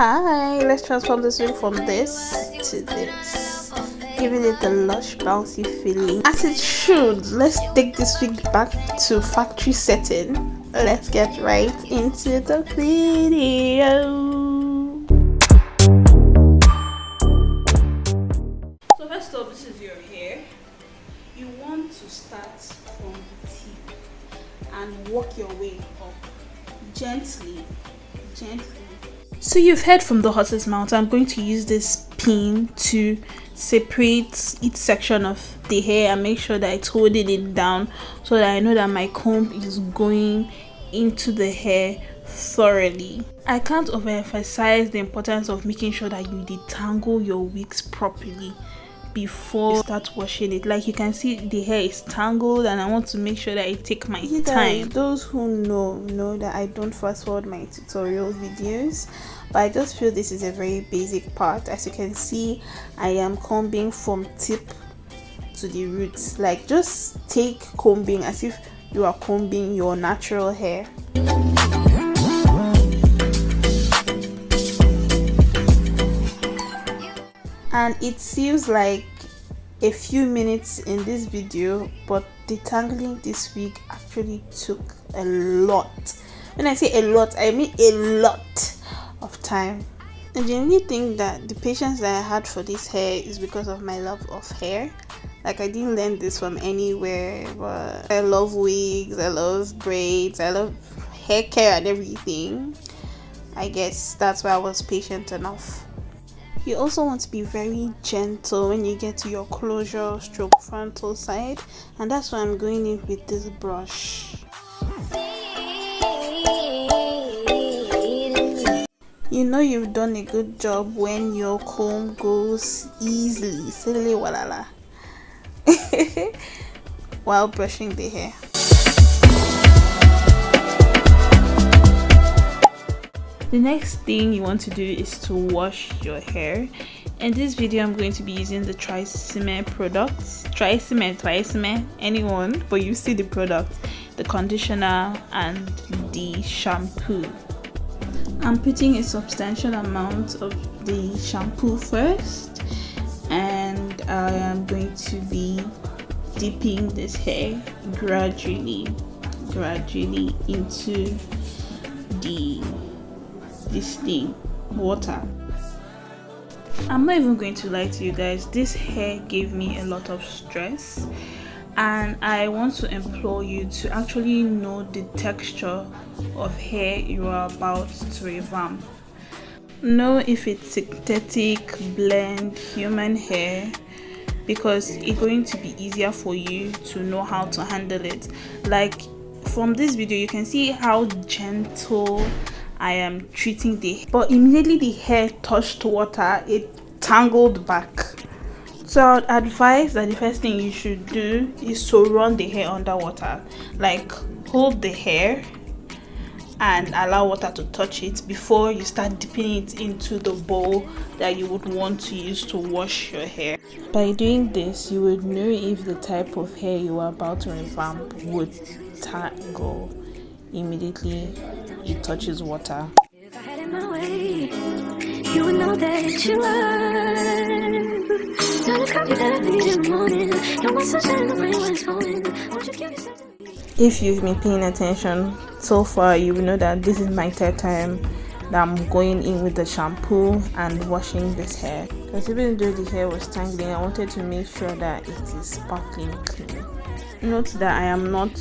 Hi, let's transform this wig from this to this, giving it the lush bouncy feeling as it should. Let's take this wig back to factory setting. Let's get right into the video. So first off, this is your hair. You want to start from the tip and work your way up gently. So you've heard from the horse's mouth. I'm going to use this pin to separate each section of the hair and make sure that it's holding it down so that I know that my comb is going into the hair thoroughly. I can't overemphasize the importance of making sure that you detangle your wigs properly before you start washing it. Like you can see, the hair is tangled and I want to make sure that I take my time. Those who know that I don't fast forward my tutorial videos, but I just feel this is a very basic part. As you can see, I am combing from tip to the roots. Like just take combing as if you are combing your natural hair. And it seems like a few minutes in this video, but detangling this wig actually took a lot. When I say a lot, I mean a lot of time. And the only thing that the patience that I had for this hair is because of my love of hair. Like I didn't learn this from anywhere, but I love wigs, I love braids, I love hair care and everything. I guess that's why I was patient enough. You also want to be very gentle when you get to your closure stroke frontal side, and that's why I'm going in with this brush. You know you've done a good job when your comb goes easily, silly walala, while brushing the hair. The next thing you want to do is to wash your hair. In this video, I'm going to be using the Triseme products. Triseme, anyone, but you see the product, the conditioner and the shampoo. I'm putting a substantial amount of the shampoo first, and I am going to be dipping this hair gradually into this thing, water. I'm not even going to lie to you guys, this hair gave me a lot of stress, and I want to implore you to actually know the texture of hair you are about to revamp. Know if it's synthetic, blend, human hair, because it's going to be easier for you to know how to handle it. Like from this video, you can see how gentle I am treating the hair, but immediately the hair touched water, it tangled back. So I would advise that the first thing you should do is to run the hair underwater. Like hold the hair and allow water to touch it before you start dipping it into the bowl that you would want to use to wash your hair. By doing this, you would know if the type of hair you are about to revamp would tangle immediately it touches water. If I had it my way, you would know that you are. Not a coffee that I need in the morning. You're my sunshine in the rain when it's pouring. Won't you give yourself to me? If you've been paying attention so far, you will know that this is my third time that I'm going in with the shampoo and washing this hair. Because even though the hair was tangling, I wanted to make sure that it is sparkling clean. Note that I am not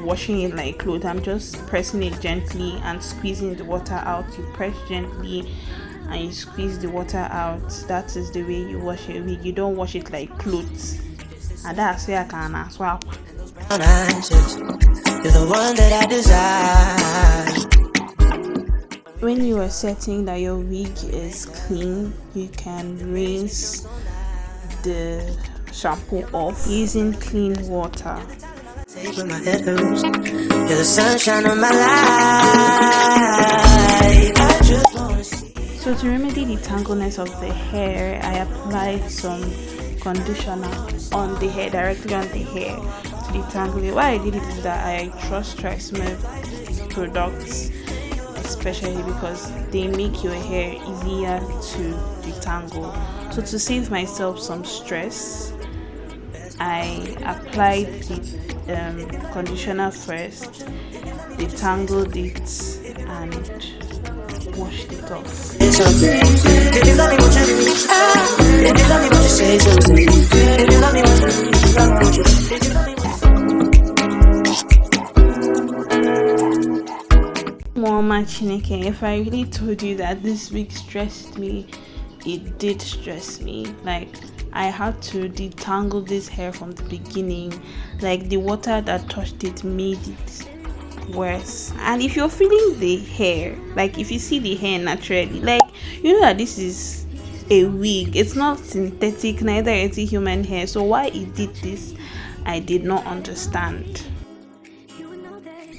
washing it like clothes. I'm just pressing it gently and squeezing the water out. You press gently and you squeeze the water out. That is the way you wash a wig. You don't wash it like clothes. And that's where I can swap. You're the one that I desire. When you are certain that your wig is clean, you can rinse the shampoo off using clean water. When my head hurts, you're the sunshine of my life. I just wanna see. So to remedy the tangleness of the hair, I applied some conditioner on the hair, directly on the hair to detangle it. Why I did it is that I trust Triseme products, especially because they make your hair easier to detangle. So to save myself some stress, I applied the conditioner first, detangled it, and washed it off. Mama Chineke, if I really told you that this week stressed me, it did stress me. Like, I had to detangle this hair from the beginning. Like, the water that touched it made it worse. And if you're feeling the hair, like if you see the hair naturally, like, you know that this is a wig, it's not synthetic, neither is it human hair. So why it did this, I did not understand.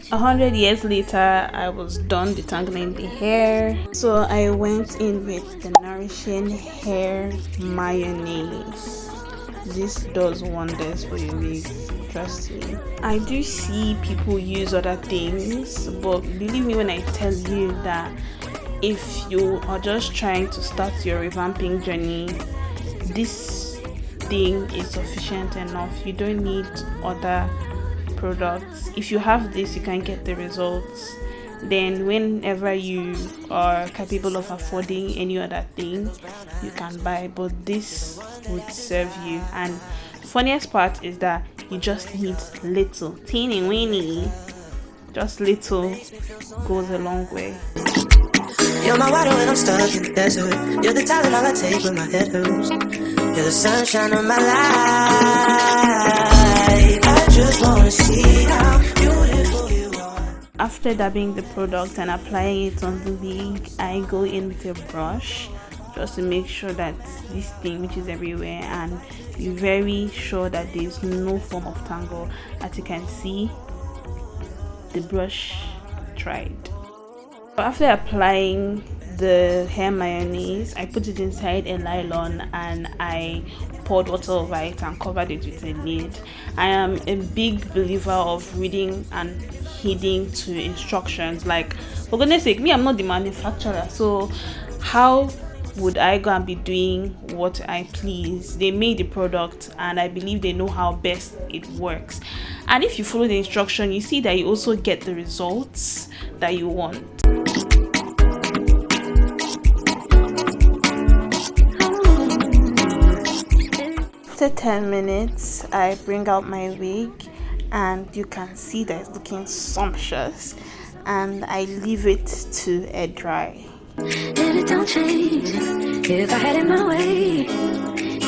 100 years later, I was done detangling the hair, so I went in with the Nourishing Hair Mayonnaise. This does wonders for your wigs, trust me. I do see people use other things, but believe me when I tell you that if you are just trying to start your revamping journey, this thing is sufficient enough. You don't need other products. If you have this, you can get the results. Then whenever you are capable of affording any other thing, you can buy, but this would serve you. And funniest part is that you just need little, teeny weeny, just little goes a long way. You're my water when I'm stuck in the desert. You're the talent all I take when my head hurts. You're the sunshine of my life. I just wanna see how beautiful you are. After dabbing the product and applying it on the wig, I go in with a brush just to make sure that this thing which is everywhere, and be very sure that there is no form of tangle. As you can see, the brush tried. After applying the hair mayonnaise, I put it inside a nylon and I poured water over it and covered it with a lid. I am a big believer of reading and heeding to instructions. Like, for goodness sake, me, I'm not the manufacturer, so how would I go and be doing what I please? They made the product and I believe they know how best it works. And if you follow the instruction, you see that you also get the results that you want. After 10 minutes, I bring out my wig and you can see that it's looking sumptuous, and I leave it to air dry. And it don't change. If I had it my way,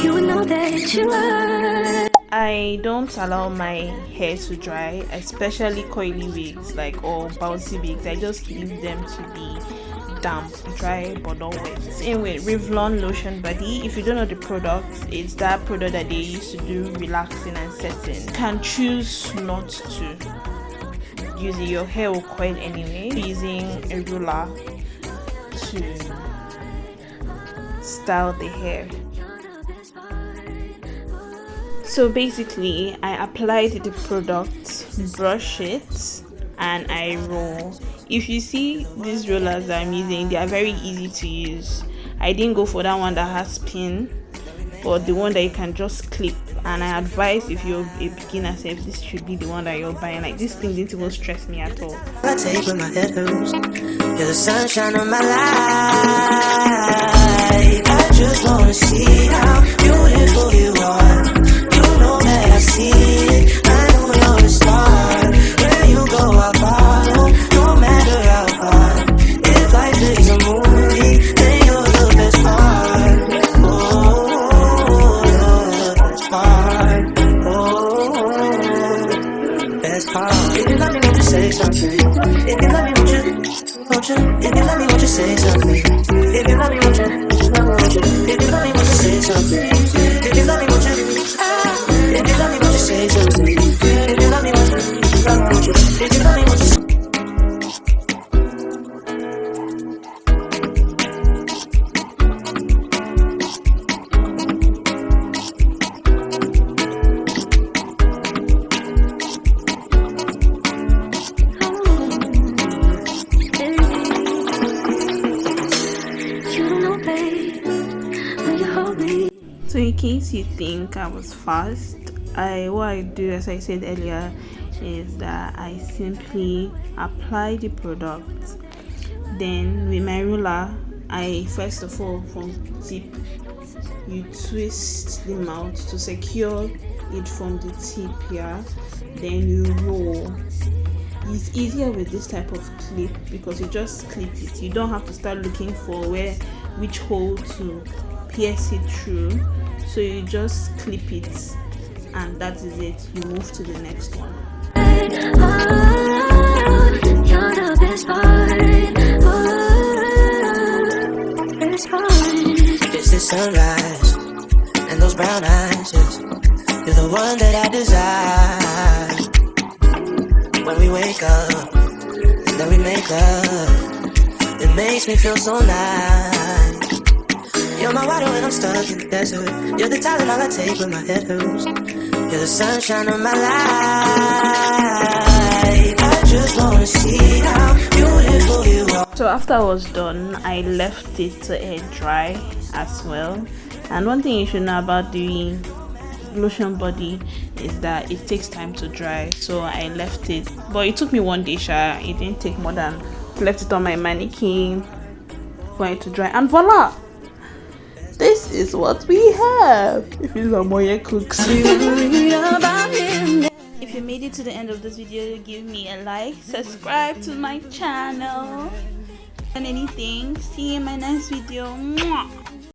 you would know that you were. I don't allow my hair to dry, especially coily wigs, like, or bouncy wigs. I just leave them to be damp, dry but not wet. Same with Revlon lotion body. If you don't know the product, it's that product that they used to do relaxing and setting. You can choose not to use it. Your hair will coil anyway. Using a ruler to style the hair. So basically, I applied the product, brush it, and I roll. If you see these rollers that I'm using, they are very easy to use. I didn't go for that one that has pin, but the one that you can just clip. And I advise, if you're a beginner, say this should be the one that you're buying. Like, this thing didn't even stress me at all. I take when my head hurts. You're the sunshine of my life. I just wanna see how beautiful you are. You know that I see it. I know where to start. Where you go, I'll follow. No matter how far. If life is a movie, then you're the best part. Oh, you're the best part. Oh, best part. If you love me, won't you say something? If you love me, won't you? If you love me, won't you say something? If you love me, won't you? play when you hold me. So in case you think I was fast, what I do, as I said earlier, is that I simply apply the product. Then with my ruler, I first of all, from the tip, you twist the mouth to secure it from the tip here. Then you roll. It's easier with this type of clip because you just clip it. You don't have to start looking for which hole to pierce it through. So you just clip it, and that is it. You move to the next one. You're the best part. Best part. It's the sunrise and those brown eyes. Yes. You're the one that I desire. When we wake up and then we make love, it makes me feel so nice. You're my water when I'm stuck in the desert. You're the talent all I take when my head hurts. You're the sunshine of my life. I just wanna see how beautiful you are. So after I was done, I left it to air dry as well. And one thing you should know about doing lotion body is that it takes time to dry. So I left it, but it took me one day. It didn't take more than, left it on my mannequin for it to dry, and voila, this is what we have. If it's a Moye cooks. If you made it to the end of this video, give me a like, subscribe to my channel, and anything. See you in my next video. Mwah!